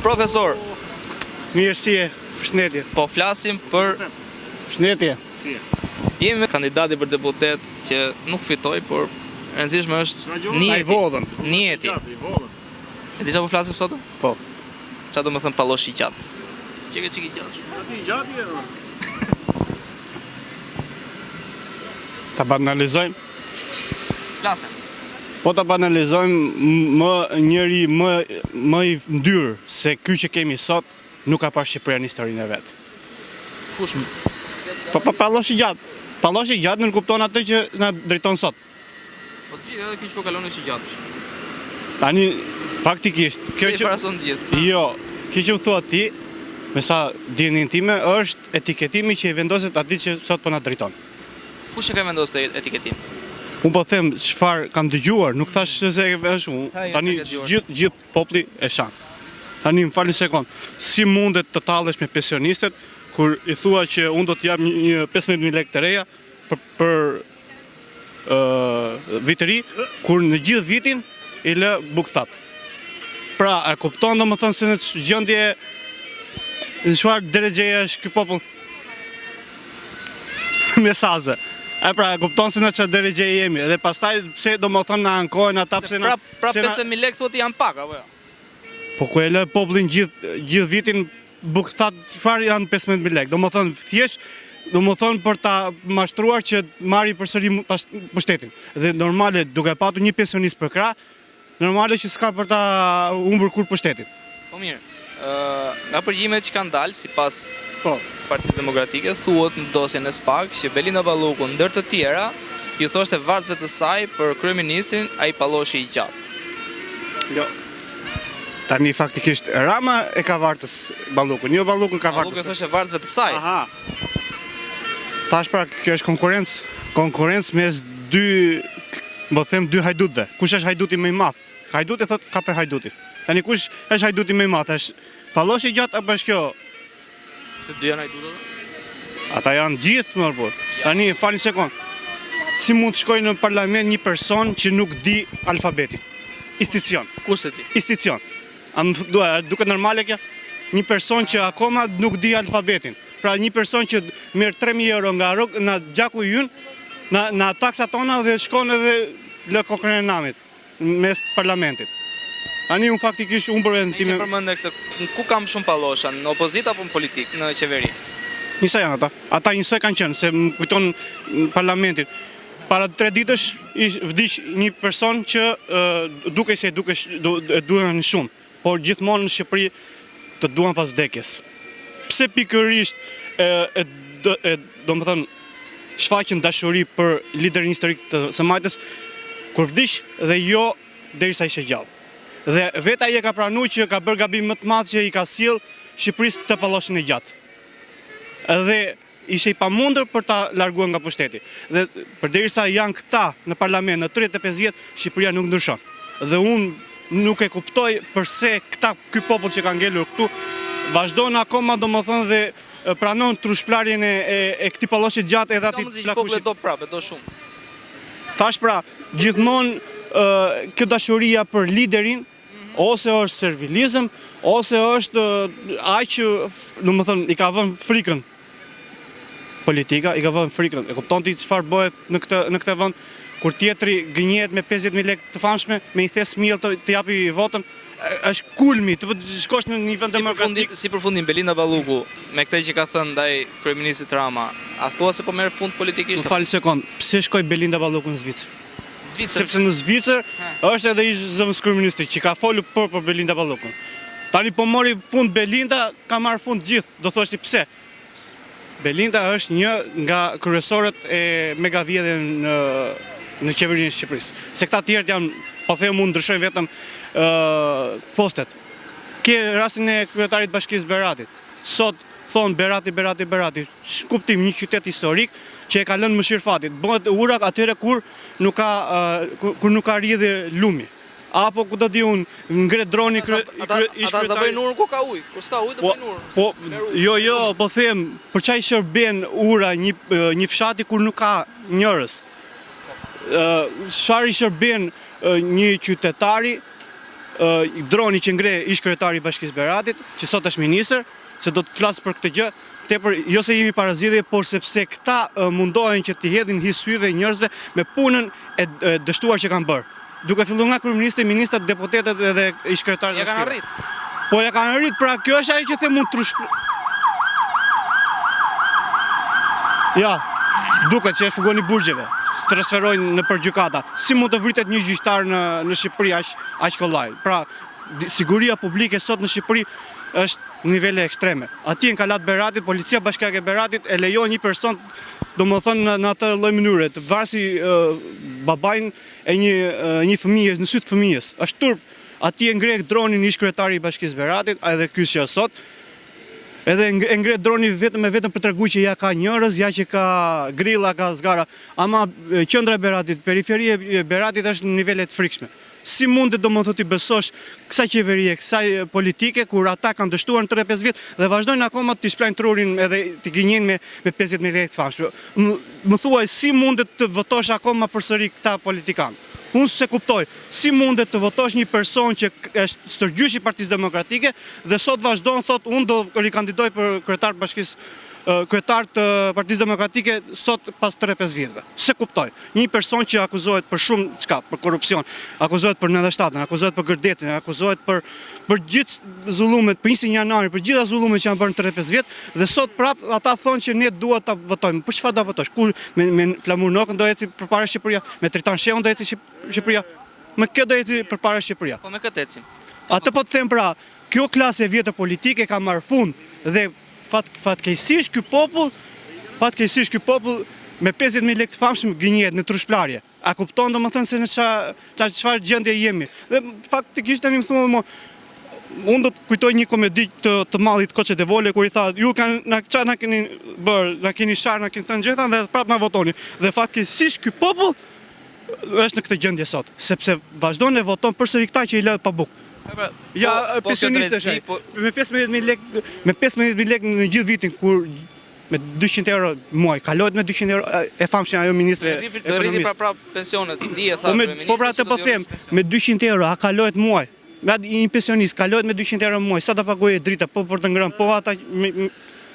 Profesor, Mirësie, përshëndetje. po flasim për Përshëndetje. jemi kandidati për deputet që nuk fitoi, por e rëndësishme është Ai vodhën. njeti. E di çfarë po flasim sot? Po. Çfarë do të thënë palloshi i gjatë? Çka ke çiki gjatë? Ati gjati e Ta banalizojmë. Flasim. Po ta banalizojmë njëri më i ndyrë se ky që kemi sot nuk ka parë Shqipëria në historinë e vet. Kush? Po palloshi i gjatë. Palloshi i gjatë nuk kupton atë që na drejton sot. Po ti edhe kish po kalon si gjatë. Tani faktikisht Kjo që parason gjithë. jo, kjo që më thua ti, me sa dinin time, është etiketimi që i vendoset atij që sot po na drejton. Kush e ka vendosur të etiketim? Unë po them çfarë kam dëgjuar, nuk thash se është unë. Ha, ja, Tani çka ke dëgjuar? gjithë populli e shan. Tani më falni sekond. Si mundet të tallesh me pensionistet kur i thua që unë do të jap një 15.000 lekë të reja për vitëri, kur në gjithë vitin i lë bukthat. Pra, e kupton domethënë se në gjendje në çfarë drejtjeje është ky popull? Mesazhe. E pra, e kupton se në çfarë drejtje jemi. Dhe pastaj pse domethënë na ankohen ata pse na Pra pse na- 15.000 lekë thotë janë pak apo jo? Po ku e lë popullin gjithë vitin bukthat, çfarë janë 15.000 lekë? Domethënë për ta mashtruar që marri përsëri pushtetin. Dhe normale duke patur një pensionist për krah, normale që s'ka për ta humbur kur pushtetin. Po mirë. Nga përgjimet që kanë dalë sipas Po. Partisë Demokratike thuhet në dosjen e SPAK që Belinda Balluku ndër të tjera ju thoshte vargësve të saj për kryeministrin ai palloshi i gjatë. Jo. Tani faktikisht Rama e ka vartës Ballukun, jo Ballukun ka Balluku vartës. thoshte vargësve të saj. Aha. Tash pra kjo është konkurrencë mes dy, po them dy hajdutëve. Kush është hajduti më i madh? Hajduti thot ka për hajduti. Tani kush është hajduti më i madh? Është palloshi i gjatë apo është kjo? Se dy janë hajdutë. Ata janë gjithë më por. Tani falni sekond. Si mund të shkojë në parlament një person që nuk di alfabetin? Institucion. Kush e ti? Institucion. A më duket normale kjo? Një person që akoma nuk di alfabetin. Pra një person që merr 3.000 euro nga gjaku i ynë, na taksat tona dhe shkon edhe lë kokën e namit mes parlamentit. Tani unë faktikisht unë për vendin Ti që tim. përmendë këtë, ku kam shumë pallosha, në opozitë apo në politikë, në qeveri? Njësa janë ata. Ata njësoj kanë qenë, se më kujton në parlamentin. Para 3 ditësh vdiq një person që duke se duhen shumë, por gjithmonë në Shqipëri të duan pas vdekjes. Pse pikërisht do më thënë shfaqen dashuri për liderin historik të së majtës kur vdiq dhe jo derisa ishte gjallë. Dhe vetë ai e ka pranuar që ka bërë gabim më të madh që i ka sjell Shqipërisë të palloshin e gjatë. Edhe ishte i pamundur për ta larguar nga pushteti. Dhe përderisa janë këta në parlament në 35 vjet, Shqipëria nuk ndryshon. Dhe unë nuk e kuptoj pse ky popull që ka ngelur këtu vazhdon akoma domethënë dhe pranon trushplarjen e këtij palloshi gjatë edhe atij plakushit. Popullin do prapë, do shumë. Tash pra, gjithmonë kjo dashuria për liderin ose është servilizëm, ose është ai që, domethënë, i ka vënë frikën politika, i ka vënë frikën. E kupton ti çfarë bëhet në këtë vend kur tjetri gënjehet me 50.000 lekë të famshme, me i thes miell të japi votën, është kulmi, të shkosh në një vend demokratik. Si përfundim Belinda Balluku me këtë që ka thënë ndaj kryeministit Rama, a thua se po merr fund politikisht? Më fal sekond, pse shkoi Belinda Balluku në Zvicër? Zvicër. Sepse në Zvicër është edhe ish zëvendës kryeministri që ka folur për Belinda Ballukun. Tani po mori fund Belinda, ka marrë fund gjithë. Do thoshti pse? Belinda është një nga kryesorët e megavjedhje në qeverinë e Shqipërisë. Se këta tjerët janë, po them unë, ndryshojnë vetëm postet. Ke rastin e kryetarit Bashkisë Beratit. Sot thonë Berati, kuptim një qytet historik që e ka lënë mëshirë fatit. Bëhet urak atyre kur nuk ka rrjedhje lumi. Apo ku do di unë, ngre droni Ata do bëjnë urë ku ka ujë. Kur s'ka ujë do bëjnë urë. Po, jo, po them, për çaj shërben ura një fshati kur nuk ka njerëz. Çfarë i shërben një qytetari droni që ngre ish kryetari i Bashkisë Beratit, që sot është ministër, se do të flas për këtë gjë, tepër jo se jemi para zgjedhjeve, por sepse këta mundohen që të hedhin hyjsyve njerëzve me punën e dështuar që kanë bërë. Duke filluar nga kryeministri, ministrat, deputetët edhe ish kryetarët e Ja kanë arrit. Po ja kanë arrit, pra kjo është ajo që them mund Ja, duket që e fugoni burgjeve, transferojnë në përgjykata. Si mund të vritet një gjyqtar në Shqipëri aq kollaj? Pra, siguria publike sot në Shqipëri është në nivele ekstreme. Atje në Kalat Beratit, policia bashkiake e Beratit e lejon një person, domethënë në atë lloj mënyre, të varsi babajnë e një fëmijë në sy të fëmijës. Është turp. Atje ngre dronin ish kryetari i Bashkisë Beratit, edhe ky që sot. Edhe ngre droni vetëm për tregu që ja ka njerëz, ja që ka grilla, ka zgara. Ama qendra e Beratit, periferia e Beratit është në nivele të frikshme. Si mundet domethënë ti besosh kësaj qeverie, kësaj politike kur ata kanë dështuar në 3-5 vjet dhe vazhdojnë akoma të shplajnë trurin edhe të gënjejnë me 50.000 lekë të famshme. Më thuaj si mundet të votosh akoma përsëri këta politikanë? Unë se kuptoj, si mundet të votosh një person që është stërgjysh i Partisë Demokratike dhe sot vazhdon thotë unë do rikandidoj për kryetar të Partisë Demokratike sot pas 3-5 vjetëve. Se kuptoj. Një person që akuzohet për shumë çka, për korrupsion, akuzohet për 97-ën, akuzohet për gërdetin, akuzohet për gjithë zullumet, për 1 janari, për gjitha zullumet që janë bërë në 3-5 vjet dhe sot prap ata thonë që ne duhet ta votojmë. Për çfarë do votosh? Kur me Flamur Nokën do eci përpara Shqipëria, me Tritan Shehun do eci Shqipëria, me kë do eci përpara Shqipëria. Po me këtë ecim. Atë po të them pra, kjo klasë e vjetër politike ka marrë fund dhe fatkeqësisht ky popull me 50.000 lekë të famshëm gënjehet në trushplarje. A kupton domethënë se në çfarë gjendje jemi? Dhe faktikisht tani më thunë unë do të kujtoj një komedi të mallit Koçet e Vole kur i tha ju na keni bërë, na keni sharë, na keni thënë gjëra dhe prapë na votoni. Dhe fatkeqësisht ky popull është në këtë gjendje sot, sepse vazhdon të voton përsëri këta që i lë pa bukë. Ja, pensionistësh, me 15.000 lekë në gjithë vitin, kur me 200 euro muaj, kalohet me 200 euro, e famshme ajo ministre ekonomisë. Do rriti pra pensionet, dije tha kryeministri. Po pra të po them, me 200 euro, a kalohet muaj? Me një pensionist, kalohet me 200 euro muaj, sa të paguajë drita, po për të ngrënë, po ata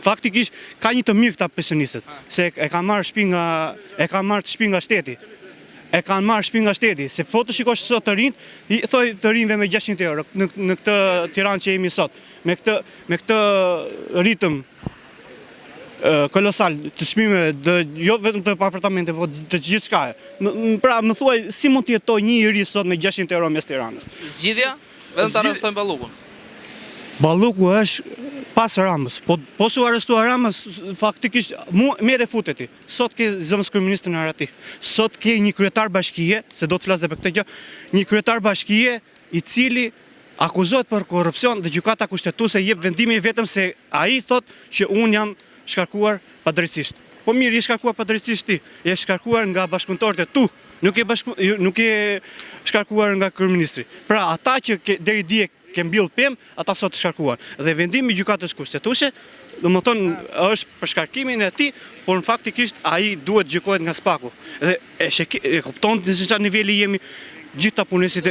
faktikisht ka një të mirë këta pensionistët, se e ka marrë shtëpi nga shteti. E kanë marrë shtëpi nga shteti, se po të shikosh sot të rinjt, thoj të rinjve me 600 euro në këtë Tiranë që jemi sot, me këtë ritëm kolosal të çmimeve, jo vetëm të apartamente, po të gjithçka. Pra, më thuaj, si mund të jetojë një njerëz sot me 600 euro mes Tiranës? Zgjidhja? Vetëm ta arrestojnë Ballukun. Balluku është pas Ramës, po su arrestuar Ramës, faktikisht merre futeti. Sot ke zëvendës kryeministrin Arati. Sot ke një kryetar bashkie, se do të flas edhe për këtë gjë, një kryetar bashkie i cili akuzohet për korrupsion dhe gjykata kushtetuese jep vendimin vetëm se ai thotë që un jam shkarkuar padrejtisht. Po mirë, je shkarkuar padrejtisht ti, je shkarkuar nga bashkëpunëtorët e tu, nuk je shkarkuar nga kryeministri. Pra ata që deri dje ke mbill pemë, ata sot shkarkuar. Dhe vendimi i gjykatës kushtetuese, domethënë është për shkarkimin e tij, por në faktikisht ai duhet gjykohet nga SPAK-u. Dhe e kupton se çfarë niveli jemi. Gjithta punësit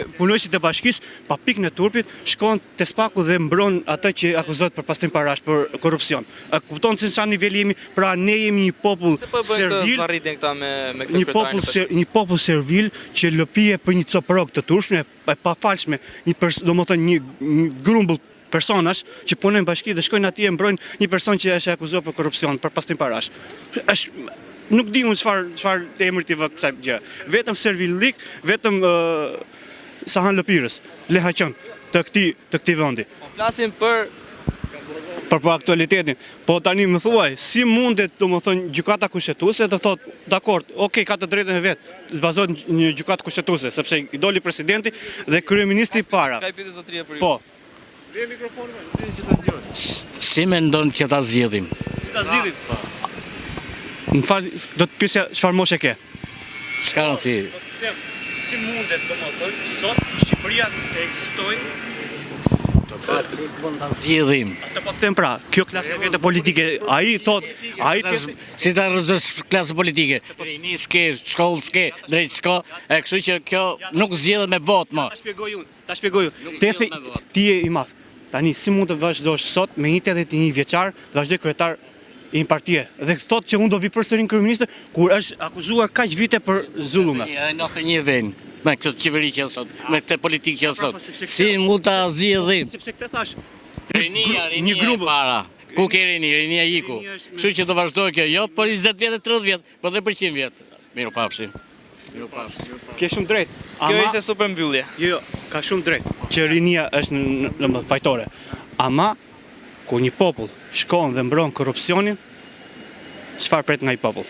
e bashkisë, pa pikën e turpit, shkon te SPAK-u dhe mbron atë që akuzohet për pastrim parash, për korrupsion. A kupton se çfarë niveli jemi? Pra ne jemi një popull servil, një popull servil që lëpije për një coprok të turshme, e pafalshme, domethënë një grumbull personash që punojnë bashki dhe shkojnë atje e mbrojnë një person që është akuzuar për korrupsion, për pastrim parash. Nuk di unë çfarë të emrit i vë kësaj gjë. Vetëm servillik, vetëm sahan lëpirës, lehaqën të këtij vendi. Po flasim për aktualitetin. Po tani më thuaj, si mundet domethënë gjykata kushtetuese të thotë, dakord, okay, ka të drejtën e vet, zbazohet një gjykatë kushtetuese, sepse i doli presidenti dhe kryeministri para. Ka pyetje zotëria për ju. Po. Dhe mikrofonin, që ta dëgjoj. Si mendon që ta zgjidhim? Si ta zgjidhim? Më fal, do të pyesja çfarë moshe ke? S'ka rëndësi. Si mundet domethënë sot Shqipëria të ekzistojë? Si mund ta zgjidhim? Atë po them pra, kjo klasë e vjetë politike, ai thotë, si ta rrezësh klasë politike. Rini s'ke, shkollë s'ke, drejt s'ka, e kështu që kjo nuk zgjedhet me votë më. Ta shpjegoj unë. Ta shpjegoj. Ti je i madh. Tani si mund të vazhdosh sot me 81 vjeçar, të vazhdoj kryetar i një partie. Dhe thotë që unë do vi përsëri kryeminist kur është akuzuar kaq vite për zullume. Ai nëse një vend me këtë qeveri që sot, me këtë politikë që sot. Si mund ta zgjidhim? Sepse këtë thash. Rinia një grup para. Ku ke rinia iku. Kështu që do vazhdoj kjo, jo për 20 vjet, 30 vjet, por edhe për 100 vjet. Miru pafshim. Ke shumë drejt. Kjo ishte super mbyllje. Jo, ka shumë drejt. Që rinia është në fajtore. Ama kur një popull shkon dhe mbron korrupsionin, çfarë pret nga i popull?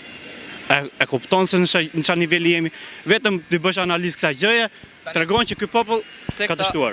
E kupton se në çfarë niveli jemi? Vetëm të bësh analizë kësaj gjëje, tregon që ky popull ka dështuar.